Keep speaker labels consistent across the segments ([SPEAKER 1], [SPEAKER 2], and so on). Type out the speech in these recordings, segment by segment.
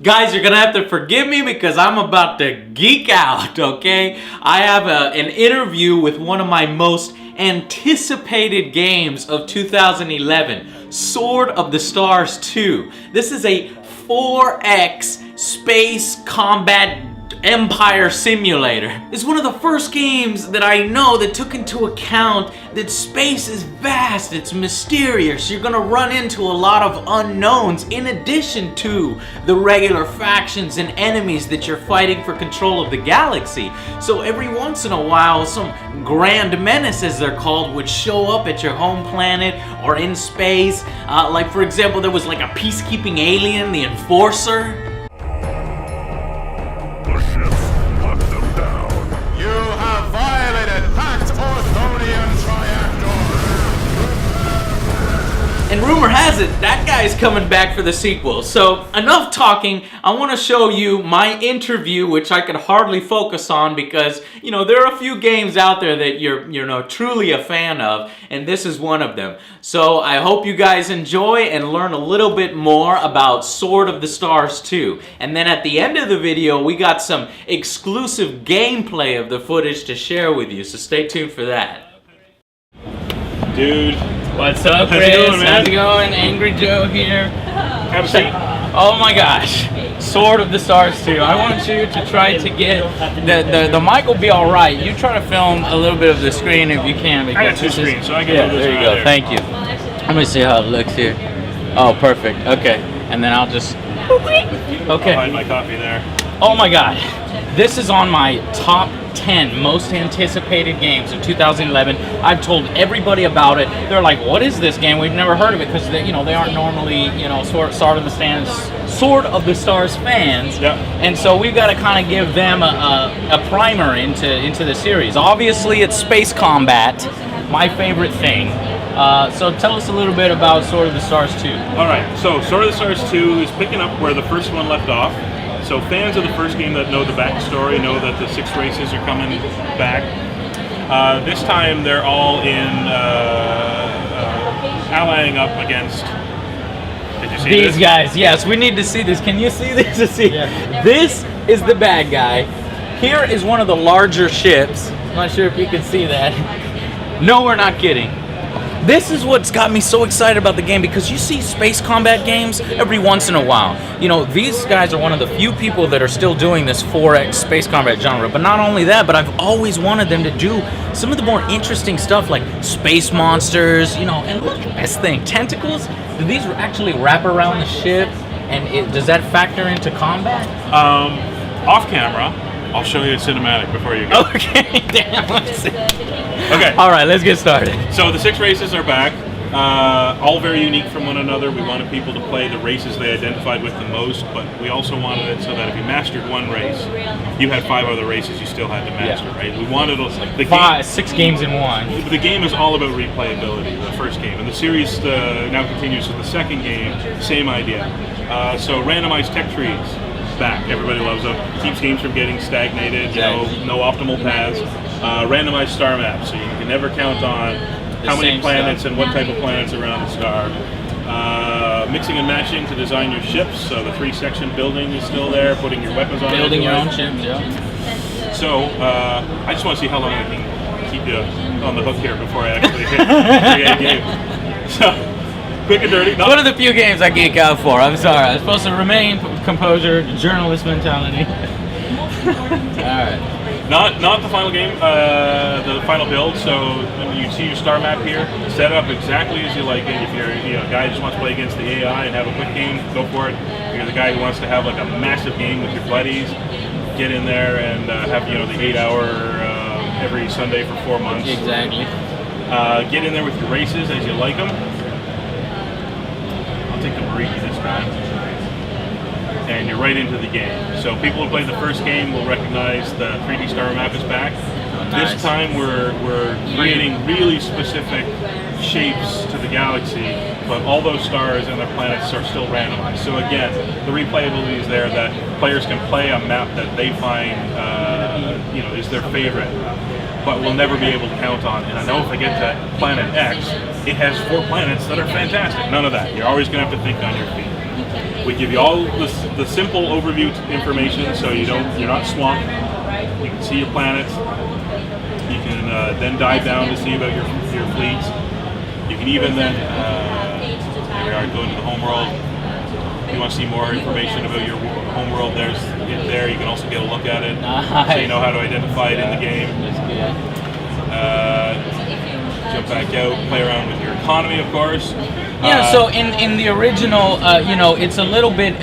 [SPEAKER 1] Guys, you're gonna have to forgive me because I'm about to geek out, okay? I have an interview with one of my most anticipated games of 2011, Sword of the Stars 2. This is a 4X space combat empire simulator. It's one of the first games that I know that took into account that space is vast, it's mysterious. You're gonna run into a lot of unknowns in addition to the regular factions and enemies that you're fighting for control of the galaxy. So every once in a while, some grand menace, as they're called, would show up at your home planet or in space. Like for example, there was like a peacekeeping alien, the Enforcer. And rumor has it, that guy's coming back for the sequel. So enough talking, I want to show you my interview, which I could hardly focus on because, you know, there are a few games out there that you're truly a fan of, and this is one of them. So I hope you guys enjoy and learn a little bit more about Sword of the Stars 2. And then at the end of the video, we got some exclusive gameplay of the footage to share with you, so stay tuned for that.
[SPEAKER 2] Dude.
[SPEAKER 1] What's up, Chris? How's it going? Angry Joe here.
[SPEAKER 2] Have a seat.
[SPEAKER 1] Oh my gosh. Sword of the Stars 2. I want you to try to get... The mic will be alright. You try to film a little bit of the screen if you can.
[SPEAKER 2] I got two screens, so I can do this.
[SPEAKER 1] There you go. Thank you. Let me see how it looks here. Oh, perfect. Okay. And then I'll just... Okay.
[SPEAKER 2] I'll hide my copy there.
[SPEAKER 1] Oh my god. This is on my top 10 most anticipated games of 2011. I've told everybody about it. They're like, what is this game? We've never heard of it because they aren't normally, Sword of the Stars fans.
[SPEAKER 2] Yeah.
[SPEAKER 1] And so we've got to kind of give them a primer into the series. Obviously, it's space combat, my favorite thing. So tell us a little bit about Sword of the Stars 2.
[SPEAKER 2] All right. So Sword of the Stars 2 is picking up where the first one left off. So fans of the first game that know the backstory know that the 6 races are coming back. This time they're all in allying up against. Did you see
[SPEAKER 1] these guys? Yes, we need to see this. Can you see this?
[SPEAKER 2] Yeah.
[SPEAKER 1] This is the bad guy. Here is one of the larger ships. I'm not sure if you can see that. No, we're not kidding. This is what's got me so excited about the game because you see space combat games every once in a while. You know, these guys are one of the few people that are still doing this 4X space combat genre. But not only that, but I've always wanted them to do some of the more interesting stuff like space monsters, and look at this thing, tentacles. Do these actually wrap around the ship? And does that factor into combat?
[SPEAKER 2] Off camera, I'll show you a cinematic before you go.
[SPEAKER 1] Okay, damn, let's see.
[SPEAKER 2] Okay.
[SPEAKER 1] All right, let's get started.
[SPEAKER 2] So the 6 races are back, all very unique from one another. We wanted people to play the races they identified with the most, but we also wanted it so that if you mastered one race, you had 5 other races you still had to master, right? We wanted like
[SPEAKER 1] 6 games in one.
[SPEAKER 2] The game is all about replayability, the first game, and the series now continues with the second game, same idea. So randomized tech trees. Back. Everybody loves them. Keeps games from getting stagnated, no optimal paths. Randomized star maps, so you can never count on how many planets and what type of planets around the star. Mixing and matching to design your ships, so the 3-section building is still there, putting your weapons on.
[SPEAKER 1] Building your own ships, yeah.
[SPEAKER 2] So, I just want to see how long I can keep you on the hook here before I actually hit the game. So, quick and dirty.
[SPEAKER 1] One of the few games I geek out for. I'm sorry. I'm supposed to remain composure, journalist mentality. Alright.
[SPEAKER 2] Not the final game, the final build. So you see your star map here. Set it up exactly as you like it. If you're a guy who just wants to play against the AI and have a quick game, go for it. If you're the guy who wants to have like a massive game with your buddies, get in there and have the 8-hour every Sunday for 4 months.
[SPEAKER 1] Exactly.
[SPEAKER 2] Get in there with your races as you like them. Take the Mariki this time, and you're right into the game. So people who played the first game will recognize the 3D star map is back.
[SPEAKER 1] Nice.
[SPEAKER 2] This time we're creating really specific shapes to the galaxy, but all those stars and their planets are still randomized. So again, the replayability is there that players can play a map that they find is their favorite, but will never be able to count on. And I know if I get to planet X, it has 4 planets that are fantastic. None of that. You're always going to have to think on your feet. We give you all the simple overview information, so you're not swamped. You can see your planets. You can then dive down to see about your fleets. You can even then, here we are, go into the homeworld. If you want to see more information about your homeworld, there's it there. You can also get a look at it, so you know how to identify it in the game. Jump back out, play around with your economy, of course.
[SPEAKER 1] Yeah, so in the original, it's a little bit,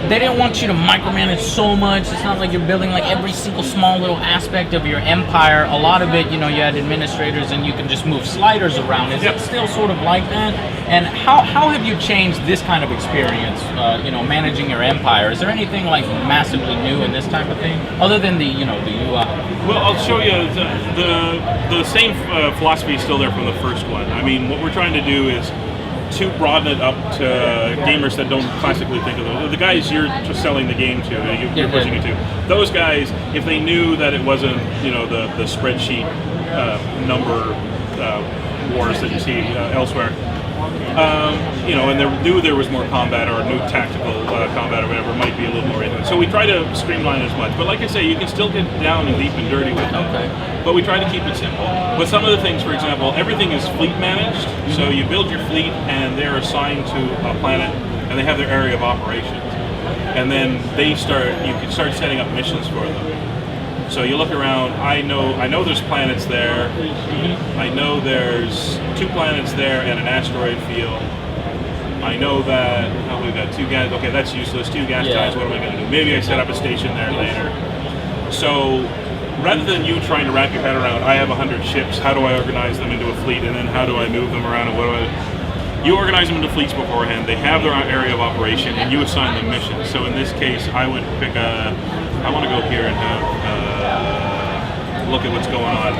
[SPEAKER 1] they didn't want you to micromanage so much. It's not like you're building like every single small little aspect of your empire. A lot of it, you had administrators and you can just move sliders around. Is it still sort of like that? And how have you changed this kind of experience, managing your empire? Is there anything like massively new in this type of thing, other than the UI?
[SPEAKER 2] Well, I'll show you the same philosophy is still there from the first one. I mean, what we're trying to do is to broaden it up to gamers that don't classically think of those. The guys you're just selling the game to, you're pushing it to. Those guys, if they knew that it wasn't, the spreadsheet number wars that you see elsewhere, and they knew there was more combat or new tactical combat or whatever, might be a little more into it. So we try to streamline as much. But like I say, you can still get down and deep and dirty with it. Okay. But we try to keep it simple. But some of the things, for example, everything is fleet managed. Mm-hmm. So you build your fleet and they're assigned to a planet and they have their area of operations. And then you can start setting up missions for them. So you look around, I know there's planets there. Mm-hmm. I know there's 2 planets there and an asteroid field. I know that, we've got 2 gas, okay, that's useless, 2 gas giants, what am I going to do? Maybe I set up a station there later. So rather than you trying to wrap your head around, I have 100 ships, how do I organize them into a fleet, and then how do I move them around, and you organize them into fleets beforehand, they have their area of operation, and you assign them missions. So in this case, I would pick I want to go here and have, look at what's going on.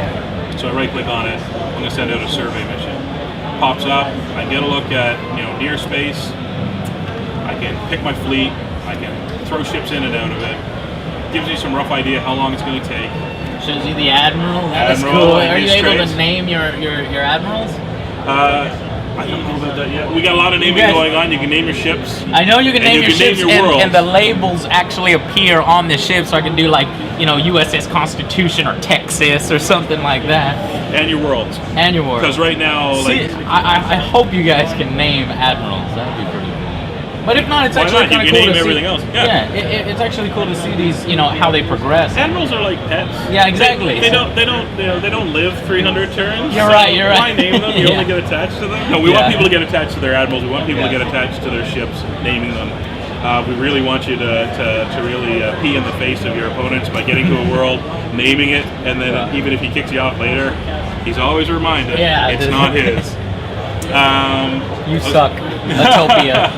[SPEAKER 2] So I right click on it, I'm going to send out a survey mission. Pops up, I get a look at, near space, I can pick my fleet, I can throw ships in and out of it. Gives you some rough idea how long it's going to take.
[SPEAKER 1] Shows you the admiral. That's cool. Are you able to name your admirals?
[SPEAKER 2] I don't know about that yet. We got a lot of naming going on. You can name your ships.
[SPEAKER 1] I know you can name your ships, and the labels actually appear on the ship, so I can do like, USS Constitution or Texas or something like that.
[SPEAKER 2] And your worlds.
[SPEAKER 1] And your worlds.
[SPEAKER 2] Because right now,
[SPEAKER 1] I hope you guys can name admirals. That would be pretty cool. But if not, it's actually kind of cool to see.
[SPEAKER 2] Everything else.
[SPEAKER 1] Yeah, it's actually cool to see these, how they progress.
[SPEAKER 2] Admirals are like pets.
[SPEAKER 1] Yeah, exactly.
[SPEAKER 2] They don't live 300 turns.
[SPEAKER 1] You're right.
[SPEAKER 2] Why name them? You only get attached to them. No, we want people to get attached to their admirals. We want people to get attached to their ships, naming them. We really want you to really pee in the face of your opponents by getting to a world, naming it, and then even if he kicks you off later, he's always reminded it's not his.
[SPEAKER 1] You suck. Utopia.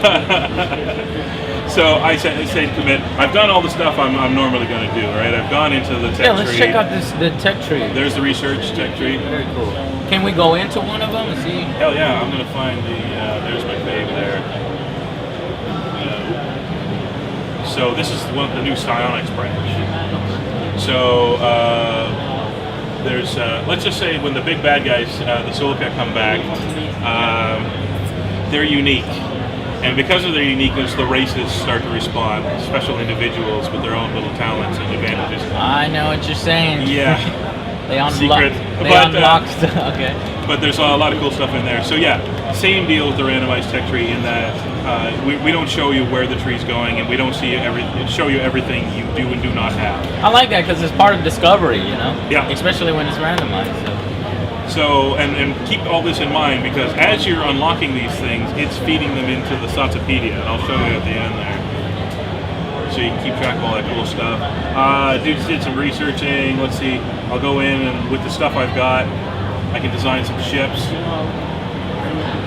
[SPEAKER 2] So I say commit. I've done all the stuff I'm normally going to do, right? I've gone into the tech tree.
[SPEAKER 1] Yeah, let's check out the tech tree.
[SPEAKER 2] There's the research tech tree.
[SPEAKER 1] Very cool. Can we go into one of them and see?
[SPEAKER 2] Hell yeah, I'm going to find there's my fave there. So this is the new psionics branch. So there's, let's just say when the big bad guys, the Silica, come back, they're unique. And because of their uniqueness, the races start to respond, special individuals with their own little talents and advantages.
[SPEAKER 1] I know what you're saying.
[SPEAKER 2] Yeah.
[SPEAKER 1] They unlock stuff. Okay.
[SPEAKER 2] But there's a lot of cool stuff in there. So yeah, same deal with the randomized tech tree in that we don't show you where the tree's going, and we don't show you everything you do and do not have.
[SPEAKER 1] I like that because it's part of discovery,
[SPEAKER 2] Yeah.
[SPEAKER 1] Especially when it's randomized.
[SPEAKER 2] So and keep all this in mind, because as you're unlocking these things, it's feeding them into the Satsapedia, and I'll show you at the end there. So you can keep track of all that cool stuff. Did some researching. Let's see. I'll go in, and with the stuff I've got, I can design some ships,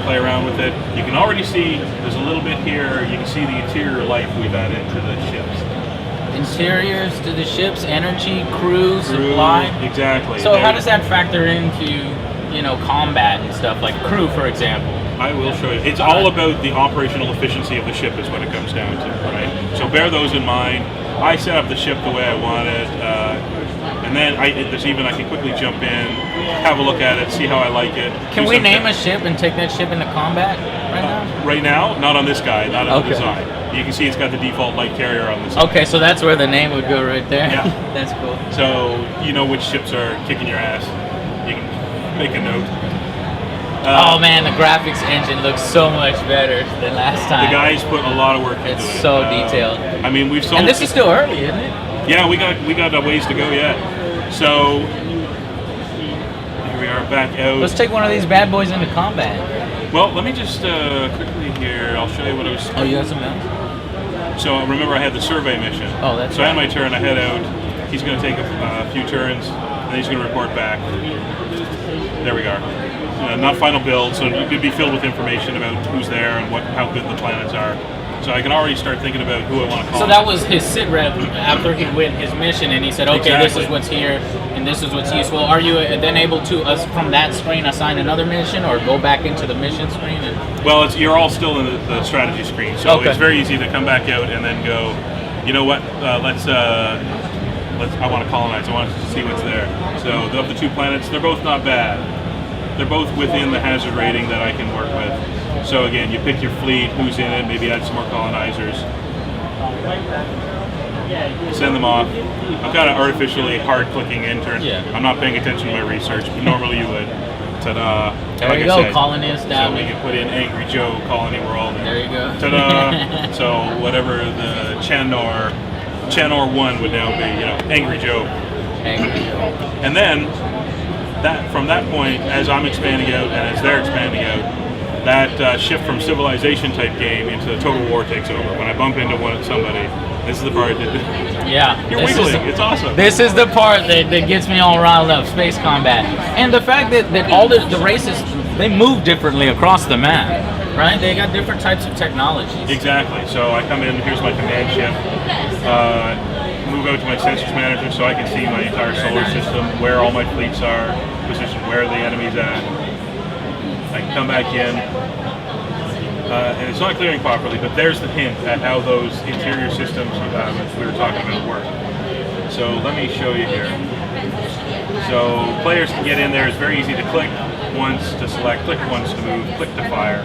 [SPEAKER 2] play around with it. You can already see there's a little bit here. You can see the interior life we've added to the ships.
[SPEAKER 1] Interiors to the ships, energy, crew, supply.
[SPEAKER 2] Exactly.
[SPEAKER 1] So how does that factor into, combat and stuff, like crew, for example?
[SPEAKER 2] I will show you. It's all about the operational efficiency of the ship is what it comes down to, right? So bear those in mind. I set up the ship the way I want it, and then I can quickly jump in, have a look at it, see how I like it.
[SPEAKER 1] Can we name a ship and take that ship into combat right now?
[SPEAKER 2] Right now, not on this guy, not in the design. You can see it's got the default light carrier on the side.
[SPEAKER 1] Okay, so that's where the name would go right there.
[SPEAKER 2] Yeah.
[SPEAKER 1] That's cool.
[SPEAKER 2] So you know which ships are kicking your ass. You can make a note.
[SPEAKER 1] Oh man, the graphics engine looks so much better than last time.
[SPEAKER 2] The guys put a lot of work into it.
[SPEAKER 1] It's so detailed.
[SPEAKER 2] I mean, we've sold.
[SPEAKER 1] And this is still early, isn't it?
[SPEAKER 2] Yeah, we got a ways to go yet. So here we are back out.
[SPEAKER 1] Let's take one of these bad boys into combat.
[SPEAKER 2] Well, let me just quickly here. I'll show you what I was.
[SPEAKER 1] Oh, you got some else?
[SPEAKER 2] So remember, I had the survey mission.
[SPEAKER 1] Oh, that's
[SPEAKER 2] so I
[SPEAKER 1] right.
[SPEAKER 2] had my turn. I head out. He's going to take a few turns, and then he's going to report back. There we are. Not final build, so it could be filled with information about who's there and how good the planets are. So I can already start thinking about who I want to call.
[SPEAKER 1] So that was his sit rep after he went his mission, and he said, "Okay,
[SPEAKER 2] Exactly.
[SPEAKER 1] This is what's here, and this is what's useful." Are you then able to, from that screen, assign another mission, or go back into the mission screen?
[SPEAKER 2] Well, you're all still in the strategy screen, so
[SPEAKER 1] Okay.
[SPEAKER 2] it's very easy to come back out and then go. You know what? Let's. I want to colonize. I want to see what's there. So of the two planets, they're both not bad. They're both within the hazard rating that I can work with. So again, you pick your fleet, who's in it, maybe add some more colonizers. Send them off. I'm kind of artificially hard-clicking enter.
[SPEAKER 1] Yeah.
[SPEAKER 2] I'm not paying attention to my research, but normally you would. Ta-da.
[SPEAKER 1] There
[SPEAKER 2] Like
[SPEAKER 1] you
[SPEAKER 2] I
[SPEAKER 1] go,
[SPEAKER 2] said,
[SPEAKER 1] colonists
[SPEAKER 2] So
[SPEAKER 1] down
[SPEAKER 2] we
[SPEAKER 1] there.
[SPEAKER 2] can put in Angry Joe Colony World.
[SPEAKER 1] There you go.
[SPEAKER 2] Ta-da. So whatever the Chanor 1 would now be, Angry Joe. And then from that point, as I'm expanding out and as they're expanding out, that shift from civilization type game into total war takes over. When I bump into somebody, this is the part that
[SPEAKER 1] Yeah.
[SPEAKER 2] you're
[SPEAKER 1] this is
[SPEAKER 2] wiggling.
[SPEAKER 1] the-
[SPEAKER 2] It's awesome.
[SPEAKER 1] This is the part that gets me all riled up, space combat. And the fact that all the races, they move differently across the map, right? They got different types of technologies.
[SPEAKER 2] Exactly. So I come in, here's my command ship, move out to my sensors manager so I can see my entire solar system, where all my fleets are, position where the enemy's at. I can come back in, and it's not clearing properly, but there's the hint at how those interior systems we were talking about work. So let me show you here. So players can get in there. It's very easy to click once to select, click once to move, click to fire.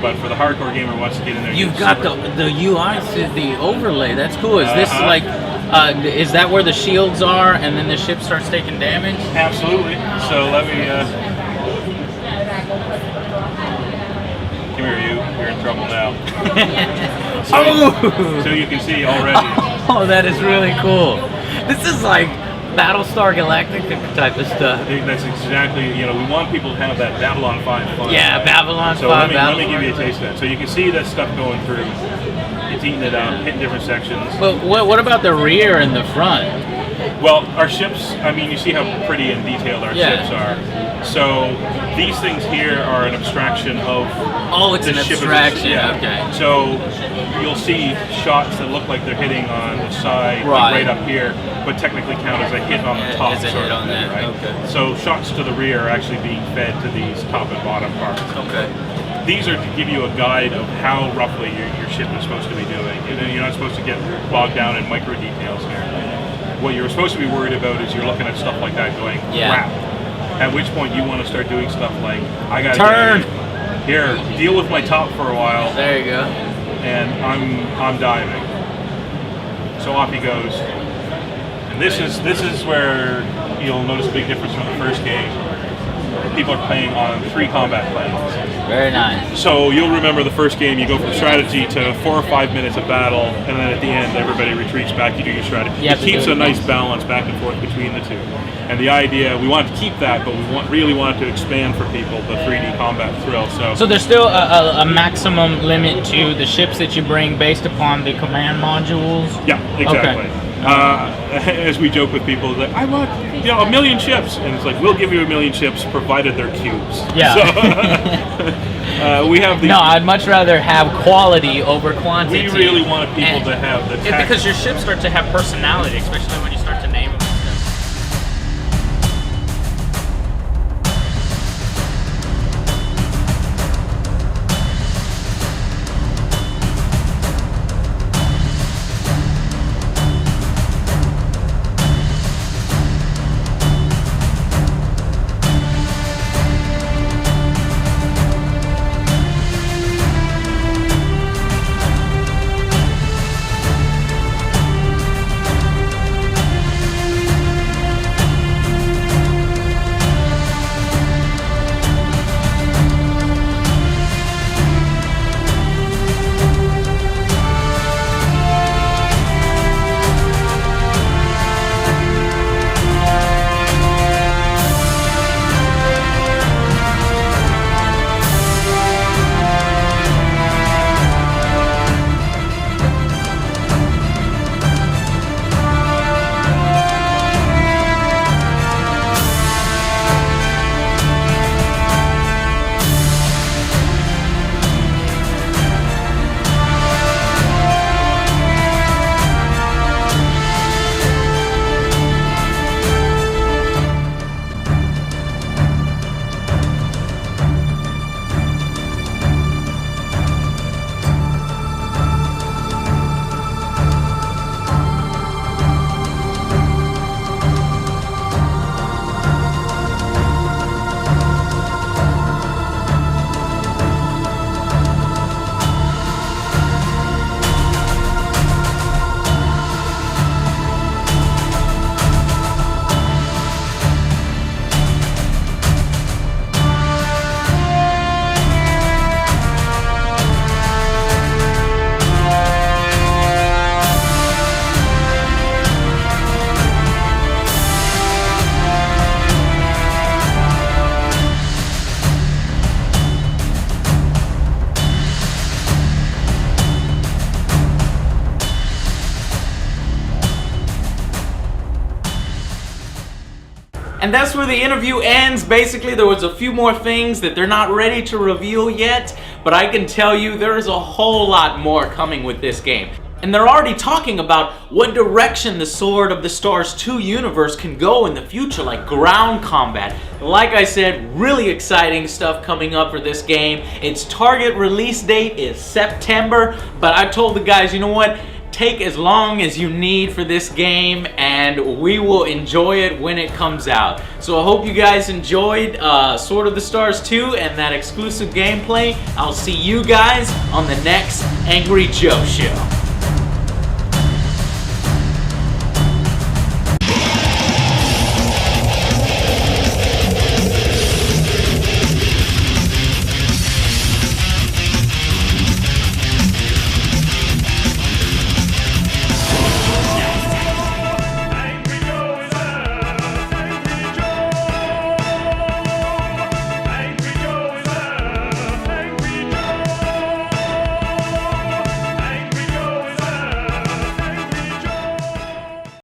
[SPEAKER 2] But for the hardcore gamer who wants to get in there,
[SPEAKER 1] You've got the UI, the overlay. That's cool. Is this like, is that where the shields are, and then the ship starts taking damage?
[SPEAKER 2] Absolutely. So let me. Come here, you. You're in trouble now. So you can see already.
[SPEAKER 1] Oh, that is really cool. This is like Battlestar Galactica type of stuff.
[SPEAKER 2] That's exactly. We want people to have that Babylon 5 fun.
[SPEAKER 1] Yeah, Babylon 5.
[SPEAKER 2] So let me give you a taste of that. So you can see that stuff going through. It's eating it up, hitting different sections.
[SPEAKER 1] But what about the rear and the front?
[SPEAKER 2] Well, our ships, you see how pretty and detailed our ships are. So these things here are an abstraction of
[SPEAKER 1] Oh, it's
[SPEAKER 2] the
[SPEAKER 1] an
[SPEAKER 2] ship.
[SPEAKER 1] abstraction.
[SPEAKER 2] Yeah.
[SPEAKER 1] Okay.
[SPEAKER 2] So you'll see shots that look like they're hitting on the side, like right up here, but technically count as a hit on the top.
[SPEAKER 1] As a hit on that,
[SPEAKER 2] right?
[SPEAKER 1] okay.
[SPEAKER 2] So shots to the rear are actually being fed to these top and bottom parts.
[SPEAKER 1] Okay.
[SPEAKER 2] These are to give you a guide of how roughly your ship is supposed to be doing. You're not supposed to get bogged down in micro details here. What you're supposed to be worried about is you're looking at stuff like that going, crap. At which point you want to start doing stuff like, I got to
[SPEAKER 1] turn.
[SPEAKER 2] Here, deal with my top for a while.
[SPEAKER 1] There you go.
[SPEAKER 2] And I'm diving. So off he goes. And this is where you'll notice a big difference from the first game. People are playing on 3 combat planes.
[SPEAKER 1] Very nice.
[SPEAKER 2] So you'll remember the first game, you go from strategy to 4 or 5 minutes of battle, and then at the end everybody retreats back, you do your strategy. It keeps a nice balance back and forth between the two. And the idea, we want to keep that, but we really want to expand for people the 3D combat thrill. So
[SPEAKER 1] there's still a maximum limit to the ships that you bring based upon the command modules?
[SPEAKER 2] Yeah, exactly.
[SPEAKER 1] Okay.
[SPEAKER 2] As we joke with people, like, I want 1 million ships, and it's like, we'll give you 1 million ships provided they're cubes.
[SPEAKER 1] Yeah.
[SPEAKER 2] So, we have these.
[SPEAKER 1] No, I'd much rather have quality over quantity.
[SPEAKER 2] We really want people to have the tech.
[SPEAKER 1] Because your ships start to have personality, especially when you start to name them. And that's where the interview ends. Basically, there was a few more things that they're not ready to reveal yet, but I can tell you there is a whole lot more coming with this game. And they're already talking about what direction the Sword of the Stars 2 universe can go in the future, like ground combat. Like I said, really exciting stuff coming up for this game. Its target release date is September, but I told the guys, you know what? Take as long as you need for this game and we will enjoy it when it comes out. So I hope you guys enjoyed Sword of the Stars 2 and that exclusive gameplay. I'll see you guys on the next Angry Joe Show.